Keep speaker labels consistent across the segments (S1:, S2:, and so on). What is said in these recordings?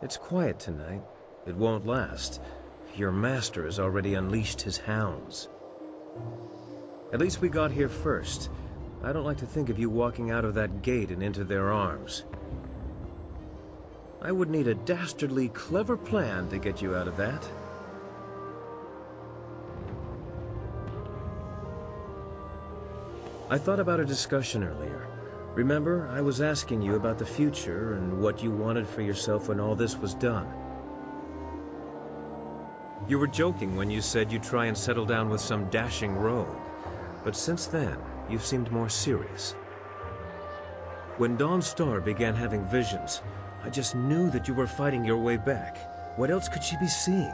S1: It's quiet tonight. It won't last. Your master has already unleashed his hounds. At least we got here first. I don't like to think of you walking out of that gate and into their arms. I would need a dastardly clever plan to get you out of that. I thought about a discussion earlier. Remember, I was asking you about the future and what you wanted for yourself when all this was done. You were joking when you said you'd try and settle down with some dashing rogue, but since then, you've seemed more serious. When Dawn Star began having visions, I just knew that you were fighting your way back. What else could she be seeing?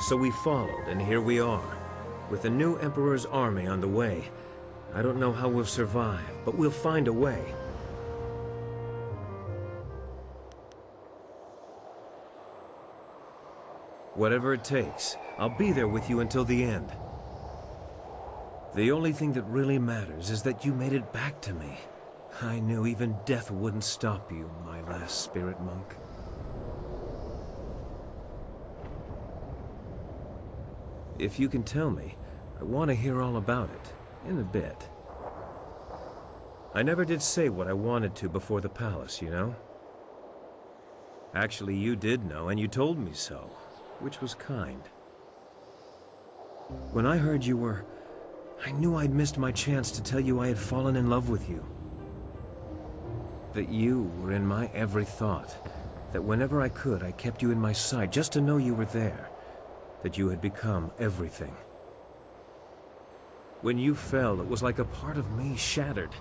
S1: So we followed, and here we are, with the new Emperor's army on the way. I don't know how we'll survive, but we'll find a way. Whatever it takes, I'll be there with you until the end. The only thing that really matters is that you made it back to me. I knew even death wouldn't stop you, my last spirit monk. If you can tell me, I want to hear all about it, in a bit. I never did say what I wanted to before the palace, you know? Actually, you did know, and you told me so, which was kind. When I heard you were... I knew I'd missed my chance to tell you I had fallen in love with you. That you were in my every thought. That whenever I could, I kept you in my sight just to know you were there. That you had become everything. When you fell, it was like a part of me shattered.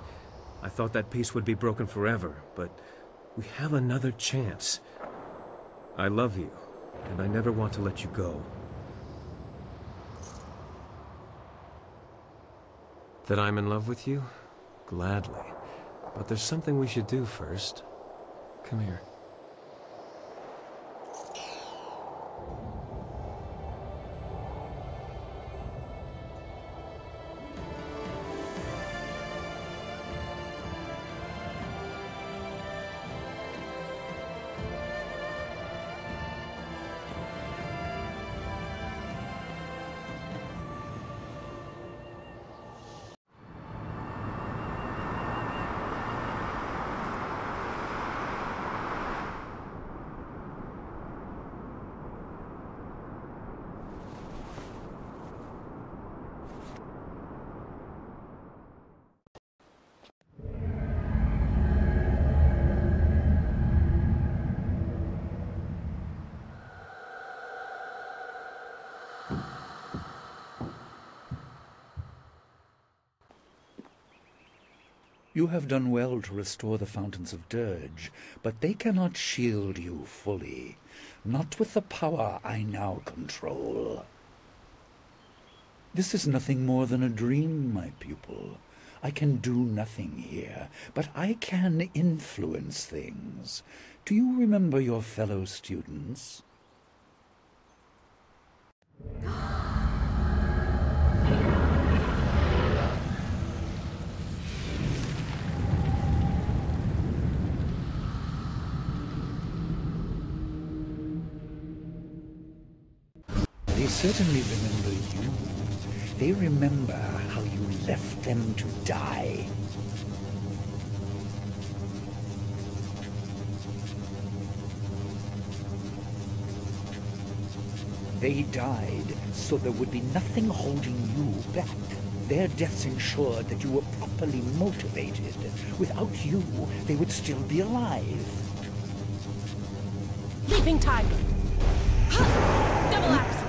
S1: I thought that peace would be broken forever, but we have another chance. I love you, and I never want to let you go. That I'm in love with you? Gladly. But there's something we should do first. Come here.
S2: You have done well to restore the Fountains of Dirge, but they cannot shield you fully. Not with the power I now control. This is nothing more than a dream, my pupil. I can do nothing here, but I can influence things. Do you remember your fellow students? They certainly remember you. They remember how you left them to die. They died so there would be nothing holding you back. Their deaths ensured that you were properly motivated. Without you, they would still be alive.
S3: Leaping Tiger! Double axes!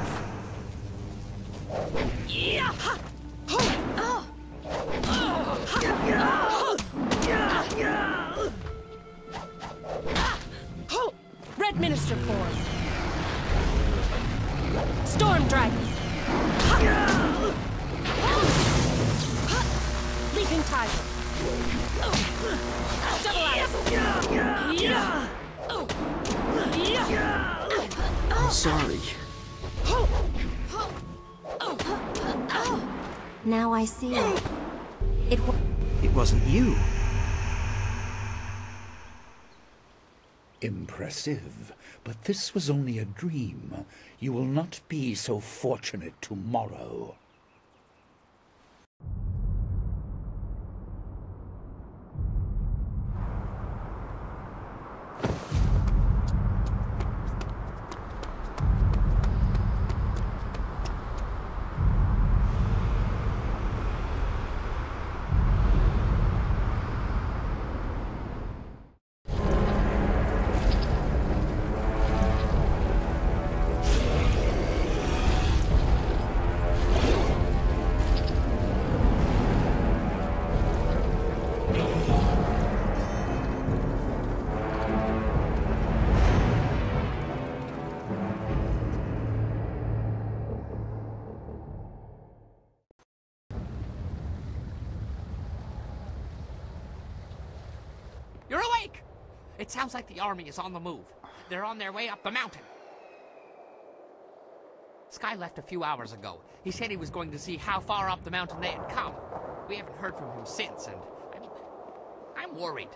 S3: Red Minister form. Storm Dragon. Leaping Tiger. Double axe.
S4: I'm sorry.
S5: Now I see.
S4: It wasn't you.
S2: Impressive. But this was only a dream. You will not be so fortunate tomorrow.
S4: You're awake! It sounds like the army is on the move. They're on their way up the mountain. Sky left a few hours ago. He said he was going to see how far up the mountain they had come. We haven't heard from him since, and I'm worried.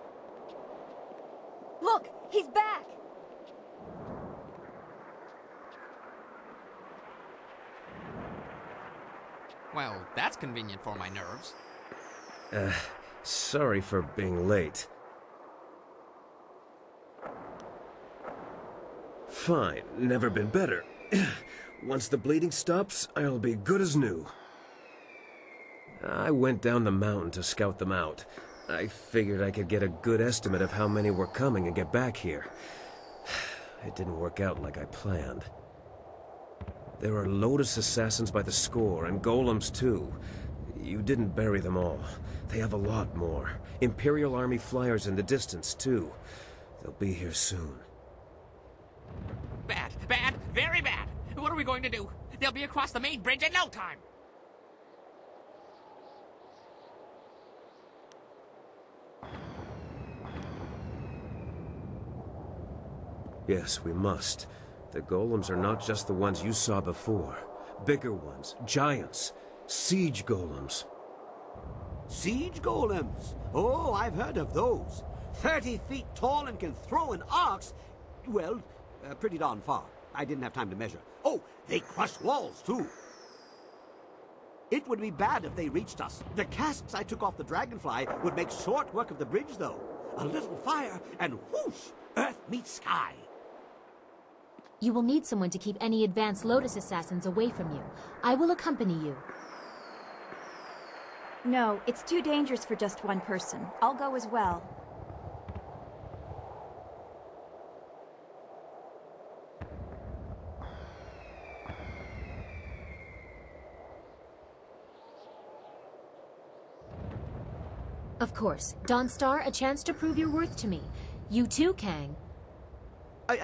S5: Look! He's back!
S4: Well, that's convenient for my nerves.
S1: Sorry for being late. Fine, never been better. Once the bleeding stops, I'll be good as new. I went down the mountain to scout them out. I figured I could get a good estimate of how many were coming and get back here. It didn't work out like I planned. There are Lotus assassins by the score, and golems too. You didn't bury them all. They have a lot more. Imperial Army flyers in the distance, too. They'll be here soon.
S4: Bad, bad, very bad. What are we going to do? They'll be across the main bridge in no time.
S1: Yes, we must. The golems are not just the ones you saw before. Bigger ones, giants, siege golems.
S6: Siege golems? Oh, I've heard of those. 30 feet tall and can throw an axe. Well, pretty darn far. I didn't have time to measure. Oh, they crush walls, too. It would be bad if they reached us. The casks I took off the Dragonfly would make short work of the bridge, though. A little fire, and whoosh, earth meets sky.
S7: You will need someone to keep any advanced Lotus assassins away from you. I will accompany you.
S5: No, it's too dangerous for just one person. I'll go as well.
S7: Of course. Dawnstar, a chance to prove your worth to me. You too, Kang.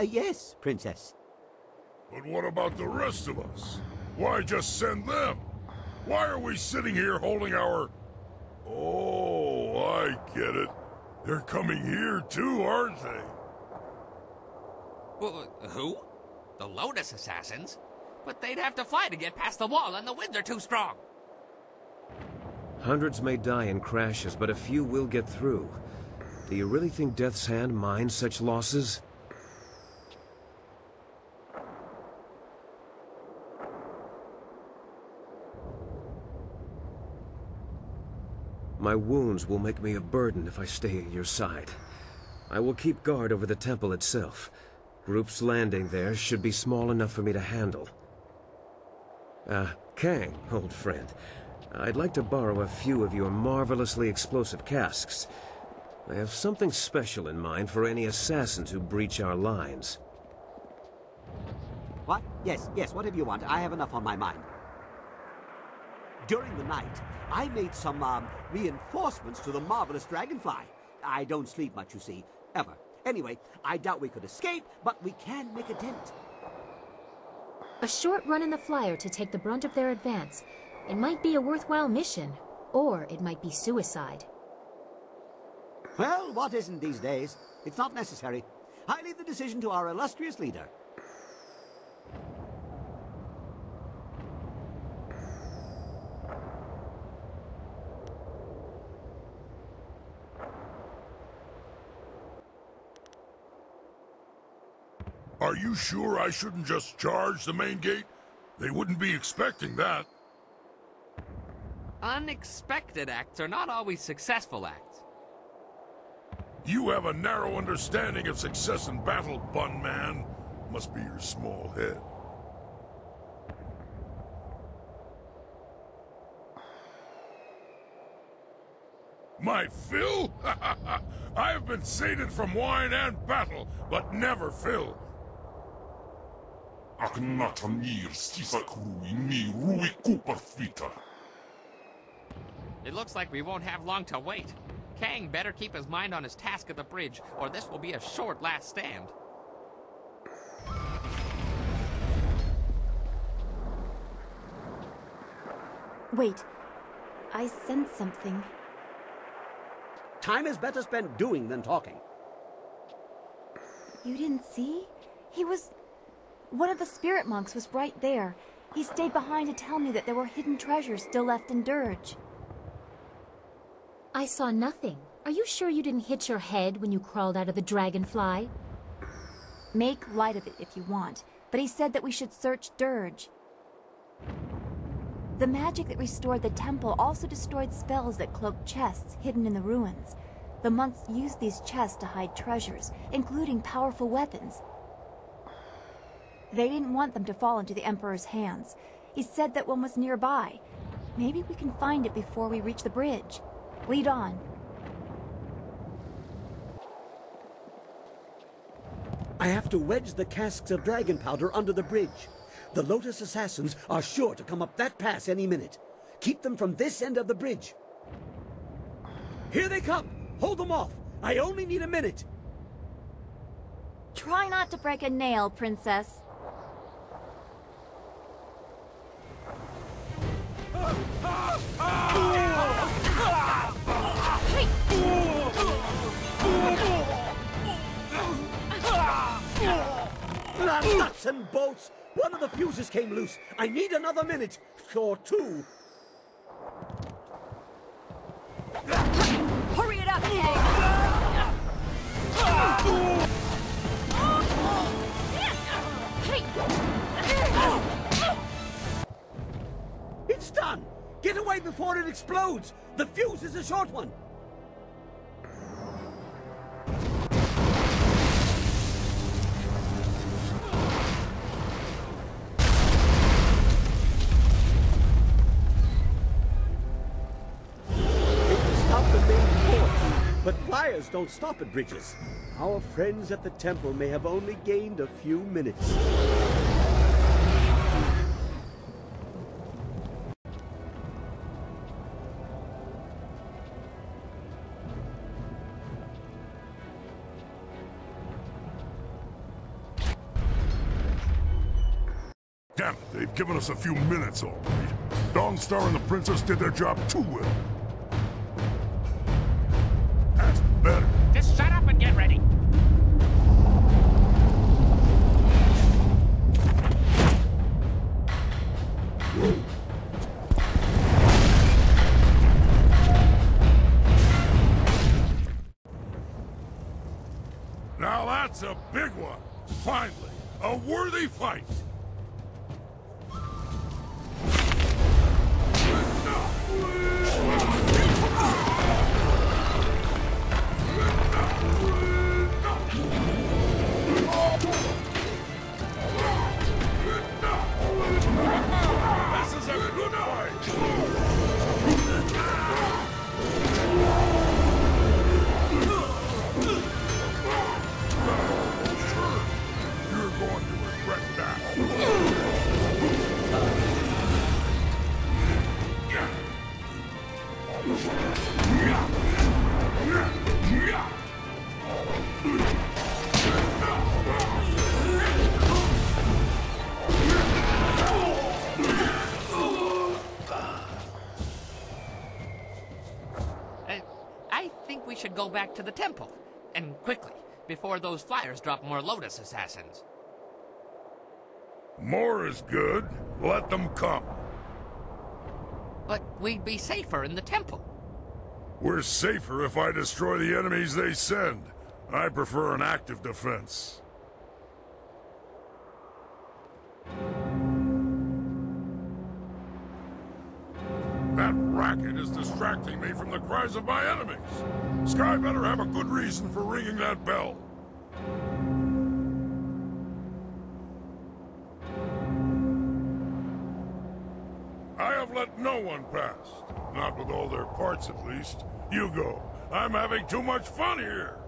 S6: Yes, Princess.
S8: But what about the rest of us? Why just send them? Why are we sitting here holding our... Oh, I get it. They're coming here too, aren't they?
S4: Well, who? The Lotus assassins? But they'd have to fly to get past the wall, and the winds are too strong.
S1: Hundreds may die in crashes, but a few will get through. Do you really think Death's Hand minds such losses? My wounds will make me a burden if I stay at your side. I will keep guard over the temple itself. Groups landing there should be small enough for me to handle. Kang, old friend. I'd like to borrow a few of your marvelously explosive casks. I have something special in mind for any assassins who breach our lines.
S6: What? Yes, whatever you want. I have enough on my mind. During the night, I made some, reinforcements to the marvelous Dragonfly. I don't sleep much, you see, ever. Anyway, I doubt we could escape, but we can make a dent.
S7: A short run in the flyer to take the brunt of their advance. It might be a worthwhile mission, or it might be suicide.
S6: Well, what isn't these days? It's not necessary. I leave the decision to our illustrious leader.
S8: Are you sure I shouldn't just charge the main gate? They wouldn't be expecting that.
S4: Unexpected acts are not always successful acts.
S8: You have a narrow understanding of success in battle, Bun Man. Must be your small head. My fill? I have been sated from wine and battle, but never filled.
S4: It looks like we won't have long to wait. Kang better keep his mind on his task at the bridge, or this will be a short last stand.
S5: Wait. I sense something.
S6: Time is better spent doing than talking.
S5: You didn't see? One of the spirit monks was right there. He stayed behind to tell me that there were hidden treasures still left in Dirge.
S7: I saw nothing. Are you sure you didn't hit your head when you crawled out of the dragonfly?
S5: Make light of it if you want, but he said that we should search Dirge. The magic that restored the temple also destroyed spells that cloaked chests hidden in the ruins. The monks used these chests to hide treasures, including powerful weapons. They didn't want them to fall into the Emperor's hands. He said that one was nearby. Maybe we can find it before we reach the bridge. Lead on.
S6: I have to wedge the casks of dragon powder under the bridge. The Lotus assassins are sure to come up that pass any minute. Keep them from this end of the bridge. Here they come! Hold them off! I only need a minute!
S5: Try not to break a nail, Princess.
S6: Nuts and bolts! One of the fuses came loose. I need another minute. Or two.
S5: Hurry it up, Kang!
S6: It's done! Get away before it explodes! The fuse is a short one! But flyers don't stop at bridges. Our friends at the temple may have only gained a few minutes.
S8: Damn it, they've given us a few minutes already. Danstar and the Princess did their job too well. That's better.
S4: Just shut up and get ready.
S8: Now that's a big one. Finally, a worthy fight. This is a good fight. You're going to regret that.
S4: I think we should go back to the temple. And quickly, before those flyers drop more Lotus assassins.
S8: More is good. Let them come.
S4: But we'd be safer in the temple.
S8: We're safer if I destroy the enemies they send. I prefer an active defense. distracting me from the cries of my enemies. Sky better have a good reason for ringing that bell. I have let no one past. Not with all their parts, at least. You go. I'm having too much fun here.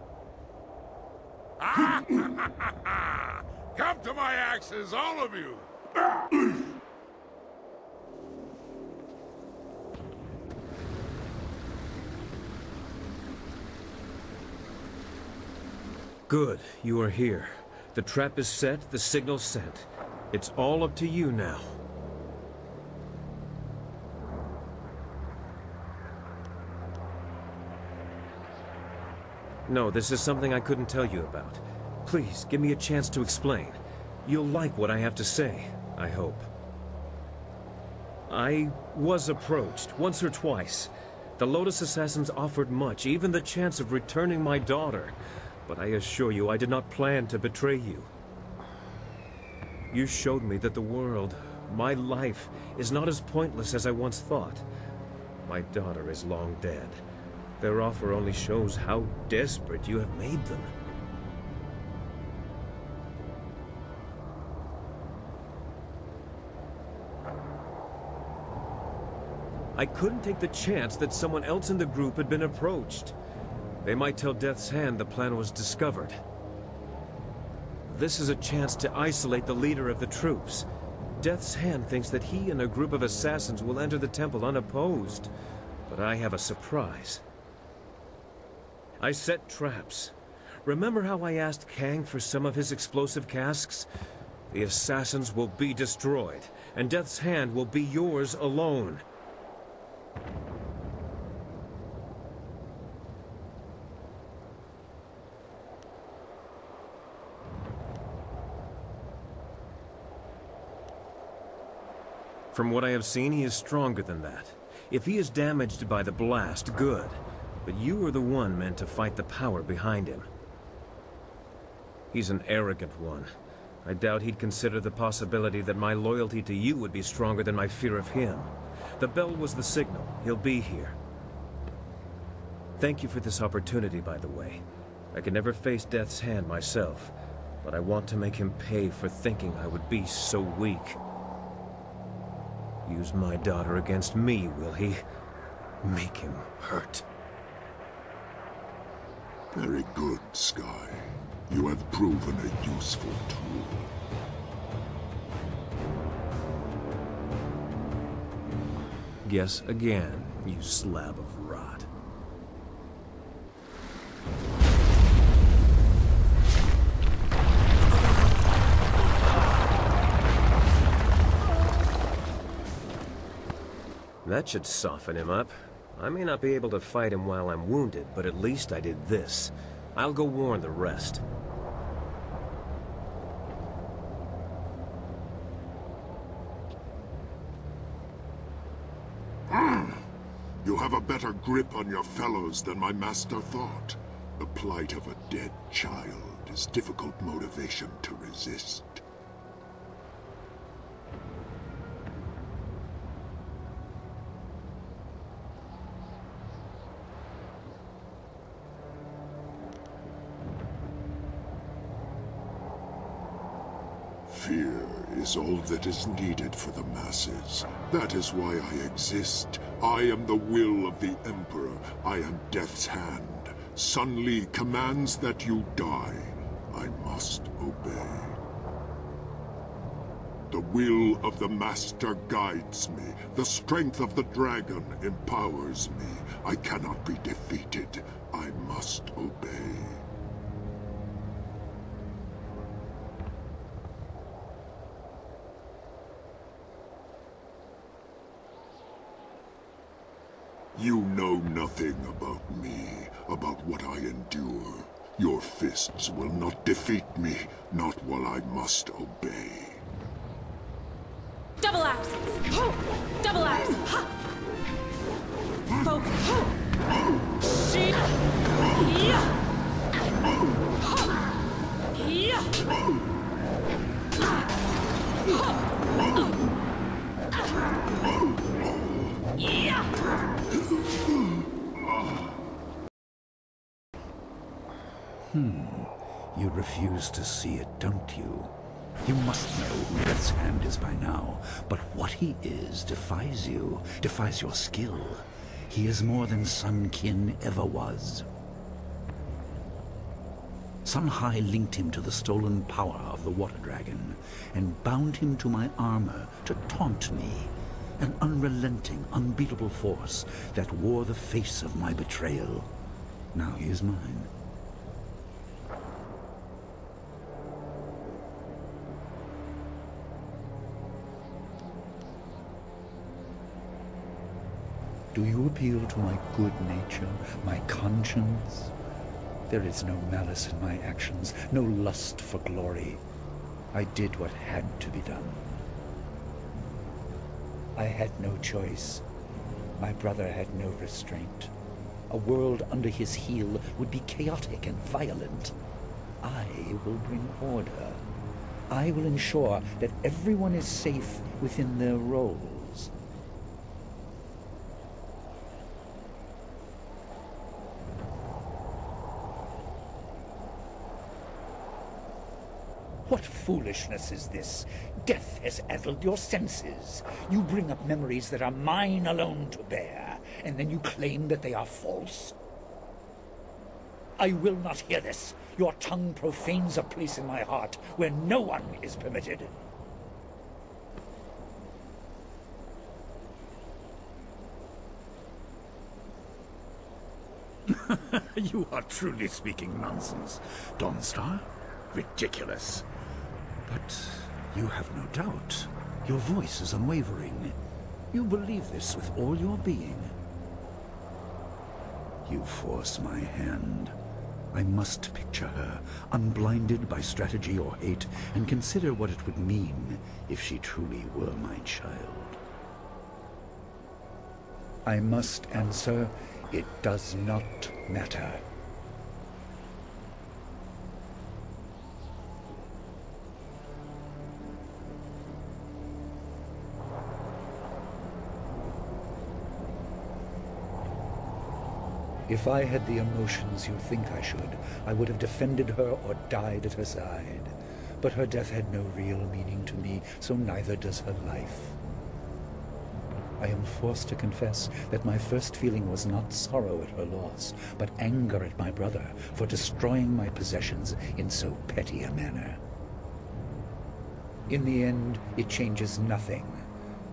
S8: Come to my axes, all of you!
S1: Good, you are here. The trap is set, the signal sent. It's all up to you now. No, this is something I couldn't tell you about. Please, give me a chance to explain. You'll like what I have to say, I hope. I was approached, once or twice. The Lotus Assassins offered much, even the chance of returning my daughter. But I assure you, I did not plan to betray you. You showed me that the world, my life, is not as pointless as I once thought. My daughter is long dead. Their offer only shows how desperate you have made them. I couldn't take the chance that someone else in the group had been approached. They might tell Death's Hand the plan was discovered. This is a chance to isolate the leader of the troops. Death's Hand thinks that he and a group of assassins will enter the temple unopposed. But I have a surprise. I set traps. Remember how I asked Kang for some of his explosive casks? The assassins will be destroyed, and Death's Hand will be yours alone. From what I have seen, he is stronger than that. If he is damaged by the blast, good. But you are the one meant to fight the power behind him. He's an arrogant one. I doubt he'd consider the possibility that my loyalty to you would be stronger than my fear of him. The bell was the signal. He'll be here. Thank you for this opportunity, by the way. I could never face Death's Hand myself, but I want to make him pay for thinking I would be so weak. Use my daughter against me, will he? Make him hurt.
S8: Very good, Sky. You have proven a useful tool.
S1: Guess again, you slab of rot. That should soften him up. I may not be able to fight him while I'm wounded, but at least I did this. I'll go warn the rest.
S8: You have a better grip on your fellows than my master thought. The plight of a dead child is difficult motivation to resist. Fear is all that is needed for the masses. That is why I exist. I am the will of the Emperor. I am Death's Hand. Sun Li commands that you die. I must obey. The will of the Master guides me. The strength of the dragon empowers me. I cannot be defeated. I must obey. You know nothing about me, about what I endure. Your fists will not defeat me, not while I must obey.
S3: Double axes! Double axe! Ha! Focus! She... Yeah! Yeah!
S2: You refuse to see it, don't you? You must know who Death's Hand is by now, but what he is defies you, defies your skill. He is more than Sun Kin ever was. Sun Hai linked him to the stolen power of the Water Dragon, and bound him to my armor to taunt me, an unrelenting, unbeatable force that wore the face of my betrayal. Now he is mine. Do you appeal to my good nature, my conscience? There is no malice in my actions, no lust for glory. I did what had to be done. I had no choice. My brother had no restraint. A world under his heel would be chaotic and violent. I will bring order. I will ensure that everyone is safe within their roles. What foolishness is this? Death has addled your senses. You bring up memories that are mine alone to bear, and then you claim that they are false? I will not hear this. Your tongue profanes a place in my heart where no one is permitted. You are truly speaking nonsense, Dawnstar. Ridiculous. But you have no doubt. Your voice is unwavering. You believe this with all your being. You force my hand. I must picture her, unblinded by strategy or hate, and consider what it would mean if she truly were my child. I must answer, it does not matter. If I had the emotions you think I should, I would have defended her or died at her side. But her death had no real meaning to me, so neither does her life. I am forced to confess that my first feeling was not sorrow at her loss, but anger at my brother for destroying my possessions in so petty a manner. In the end, it changes nothing.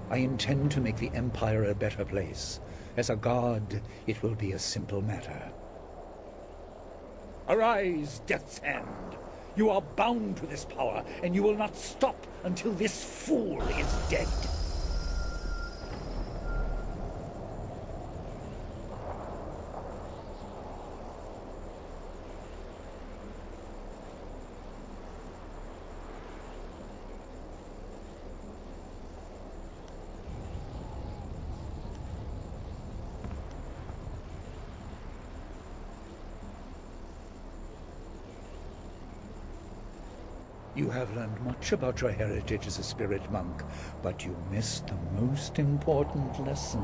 S2: I intend to make the Empire a better place. As a god, it will be a simple matter. Arise, Death's Hand! You are bound to this power, and you will not stop until this fool is dead. You have learned much about your heritage as a spirit monk, but you missed the most important lesson.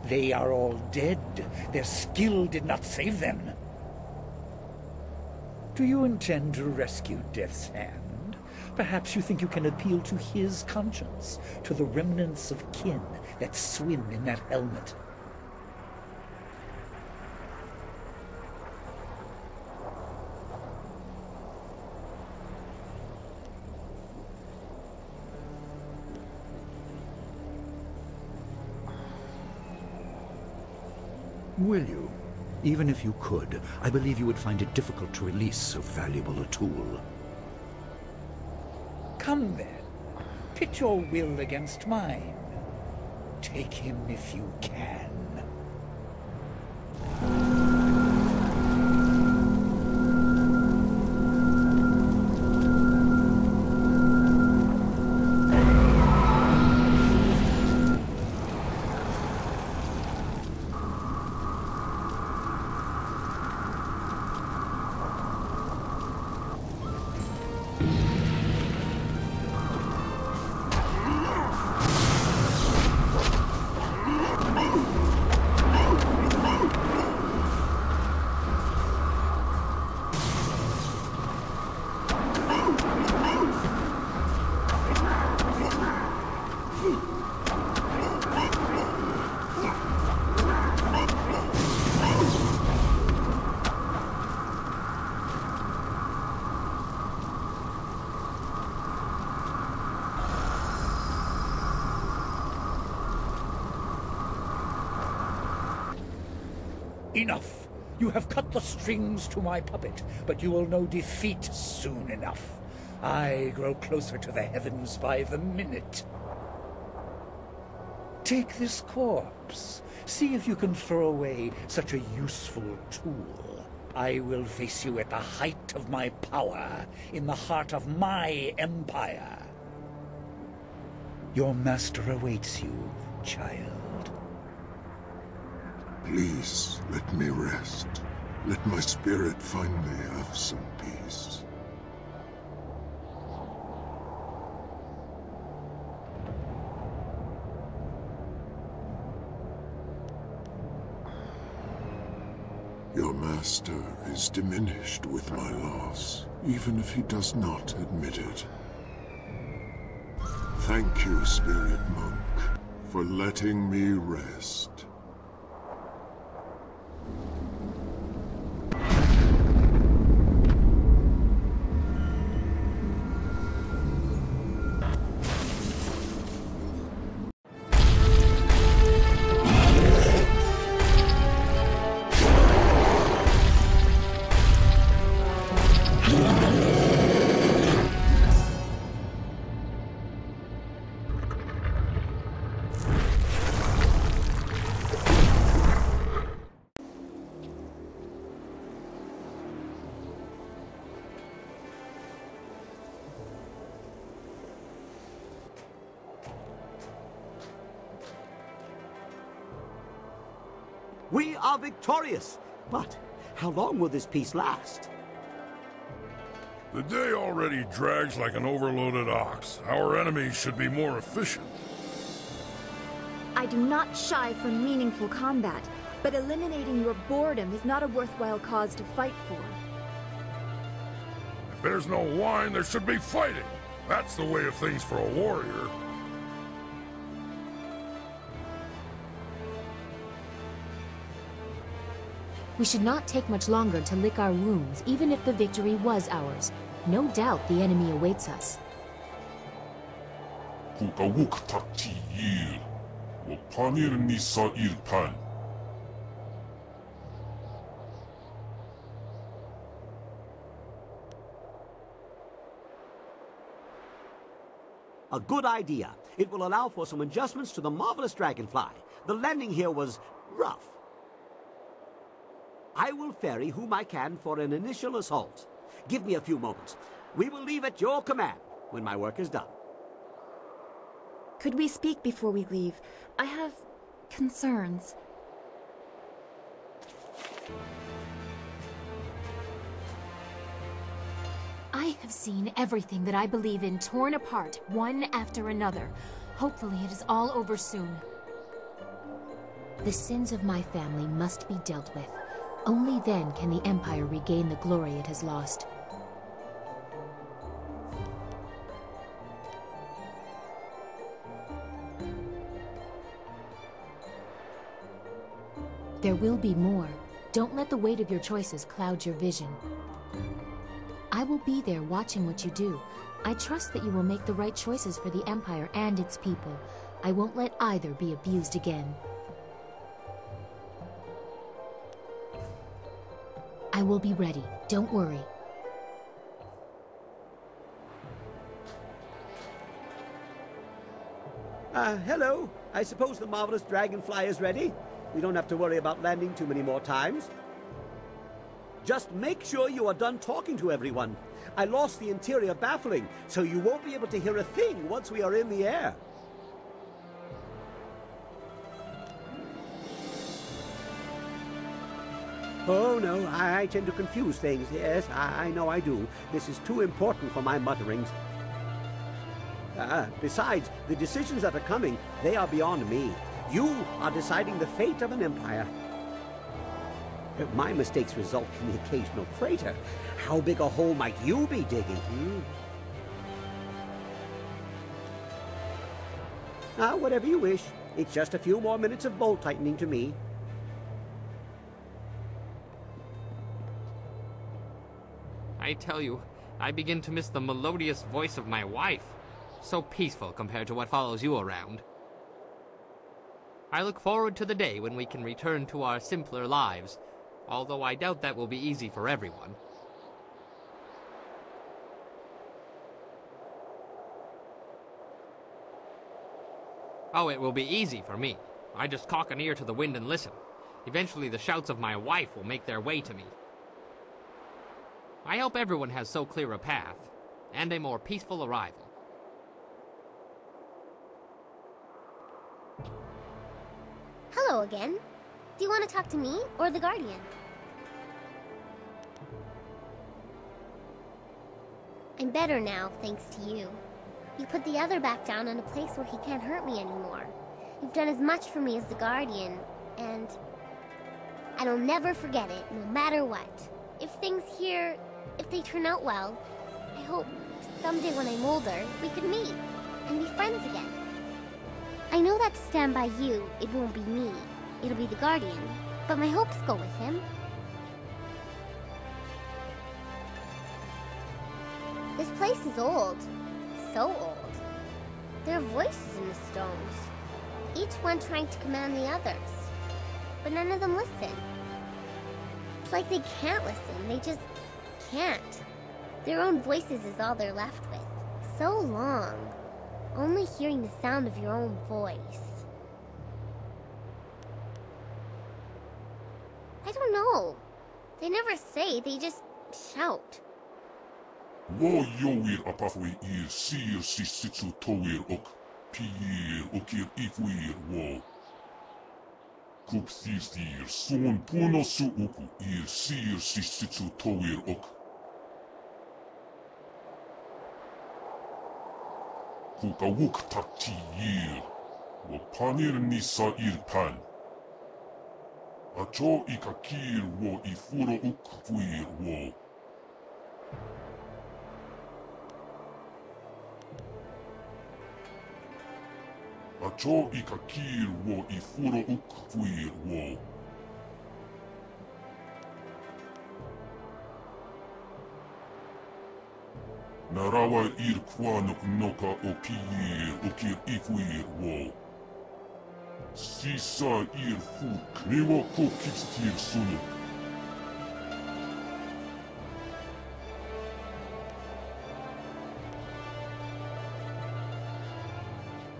S2: They are all dead. Their skill did not save them. Do you intend to rescue Death's Hand? Perhaps you think you can appeal to his conscience, to the remnants of kin that swim in that helmet. Will you? Even if you could, I believe you would find it difficult to release so valuable a tool. Come then. Pit your will against mine. Take him if you can. Enough! You have cut the strings to my puppet, but you will know defeat soon enough. I grow closer to the heavens by the minute. Take this corpse. See if you can throw away such a useful tool. I will face you at the height of my power, in the heart of my empire. Your master awaits you, child.
S8: Please, let me rest. Let my spirit finally have some peace. Your master is diminished with my loss, even if he does not admit it. Thank you, Spirit Monk, for letting me rest.
S6: We are victorious! But how long will this peace last?
S8: The day already drags like an overloaded ox. Our enemies should be more efficient.
S5: I do not shy from meaningful combat, but eliminating your boredom is not a worthwhile cause to fight for.
S8: If there's no wine, there should be fighting. That's the way of things for a warrior.
S7: We should not take much longer to lick our wounds, even if the victory was ours. No doubt the enemy awaits us.
S6: A good idea. It will allow for some adjustments to the marvelous dragonfly. The landing here was rough. I will ferry whom I can for an initial assault. Give me a few moments. We will leave at your command when my work is done.
S5: Could we speak before we leave? I have concerns.
S7: I have seen everything that I believe in torn apart, one after another. Hopefully it is all over soon. The sins of my family must be dealt with. Only then can the Empire regain the glory it has lost. There will be more. Don't let the weight of your choices cloud your vision. I will be there watching what you do. I trust that you will make the right choices for the Empire and its people. I won't let either be abused again. I will be ready. Don't worry.
S6: Hello. I suppose the marvelous dragonfly is ready. We don't have to worry about landing too many more times. Just make sure you are done talking to everyone. I lost the interior baffling, so you won't be able to hear a thing once we are in the air. Oh, no, I tend to confuse things. Yes, I know I do. This is too important for my mutterings. Besides, the decisions that are coming, they are beyond me. You are deciding the fate of an empire. My mistakes result in the occasional crater. How big a hole might you be digging? Whatever you wish. It's just a few more minutes of bolt tightening to me.
S4: I tell you, I begin to miss the melodious voice of my wife. So peaceful compared to what follows you around. I look forward to the day when we can return to our simpler lives, although I doubt that will be easy for everyone. Oh, it will be easy for me. I just cock an ear to the wind and listen. Eventually the shouts of my wife will make their way to me. I hope everyone has so clear a path, and a more peaceful arrival.
S9: Hello again. Do you want to talk to me or the Guardian? I'm better now, thanks to you. You put the other back down in a place where he can't hurt me anymore. You've done as much for me as the Guardian, and I'll never forget it, no matter what. If things here, if they turn out well, I hope someday when I'm older, we could meet and be friends again. I know that to stand by you, it won't be me. It'll be the Guardian, but my hopes go with him. This place is old. So old. There are voices in the stones, each one trying to command the others, but none of them listen. It's like they can't listen, they just can't. Their own voices is all they're left with. So long, only hearing the sound of your own voice. I don't know. They never say, they just shout.
S8: Wo yoir apafwe ir sir sisitsu toir ok piir okir ikweir wo. Kupthir son puno su uku ir sir sisitsu toir ok. Kukawuk takti yir wo panir nisa ir pan. Acho ikakir wo ifuro uk puir wo. Acho ikakir wo ifuro uk puir wo. Narawa ir kwanuk noka o piir okir ikweir wo. Sisa ir fuk newa ko kitstir sunuk.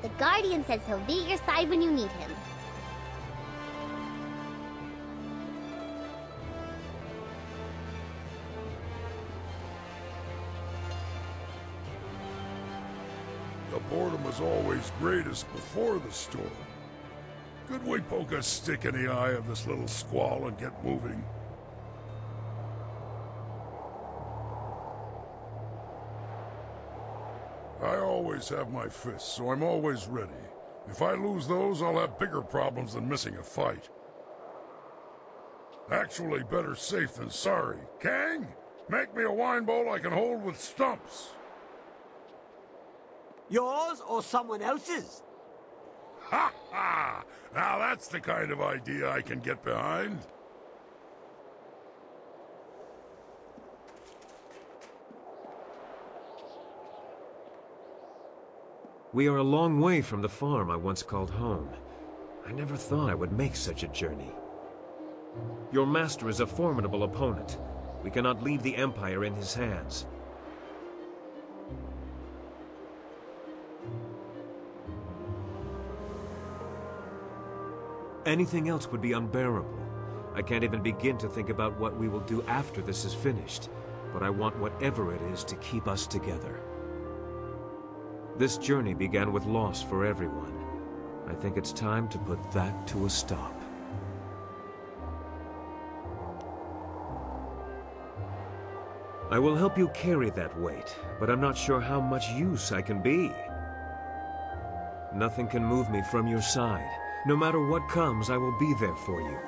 S9: The Guardian says he'll be at your side when you need him.
S8: The boredom was always greatest before the storm. Could we poke a stick in the eye of this little squall and get moving? I always have my fists, so I'm always ready. If I lose those, I'll have bigger problems than missing a fight. Actually, better safe than sorry. Kang, make me a wine bowl I can hold with stumps.
S6: Yours or someone else's?
S8: Ha ha! Now that's the kind of idea I can get behind.
S1: We are a long way from the farm I once called home. I never thought I would make such a journey. Your master is a formidable opponent. We cannot leave the Empire in his hands. Anything else would be unbearable. I can't even begin to think about what we will do after this is finished, but I want whatever it is to keep us together. This journey began with loss for everyone. I think it's time to put that to a stop. I will help you carry that weight, but I'm not sure how much use I can be. Nothing can move me from your side. No matter what comes, I will be there for you.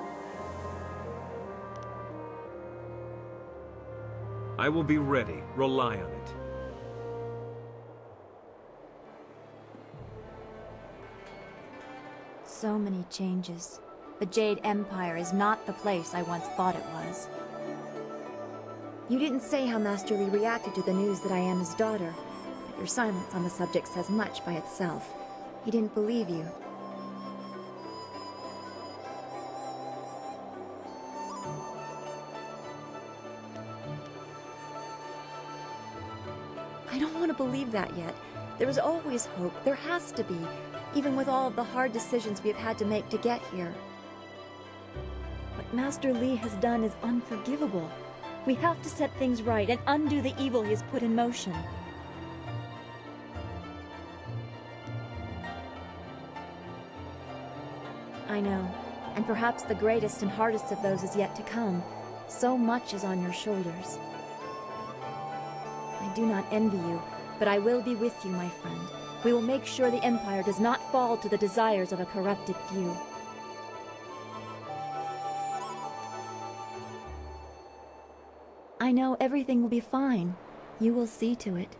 S1: I will be ready. Rely on it.
S5: So many changes. The Jade Empire is not the place I once thought it was. You didn't say how Master Li reacted to the news that I am his daughter, but your silence on the subject says much by itself. He didn't believe you. I don't want to believe that yet. There is always hope. There has to be, even with all of the hard decisions we have had to make to get here. What Master Li has done is unforgivable. We have to set things right and undo the evil he has put in motion. I know, and perhaps the greatest and hardest of those is yet to come. So much is on your shoulders. I do not envy you, but I will be with you, my friend. We will make sure the Empire does not fall to the desires of a corrupted few. I know everything will be fine. You will see to it.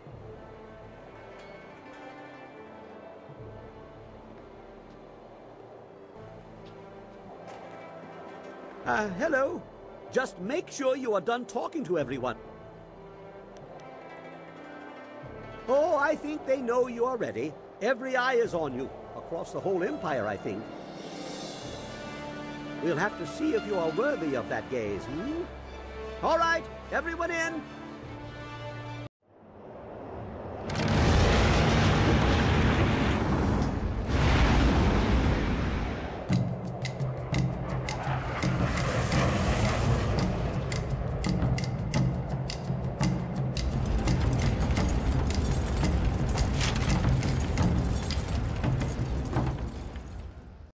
S6: Hello. Just make sure you are done talking to everyone. Oh, I think they know you are ready. Every eye is on you. Across the whole Empire, I think. We'll have to see if you are worthy of that gaze, hmm? All right, everyone in.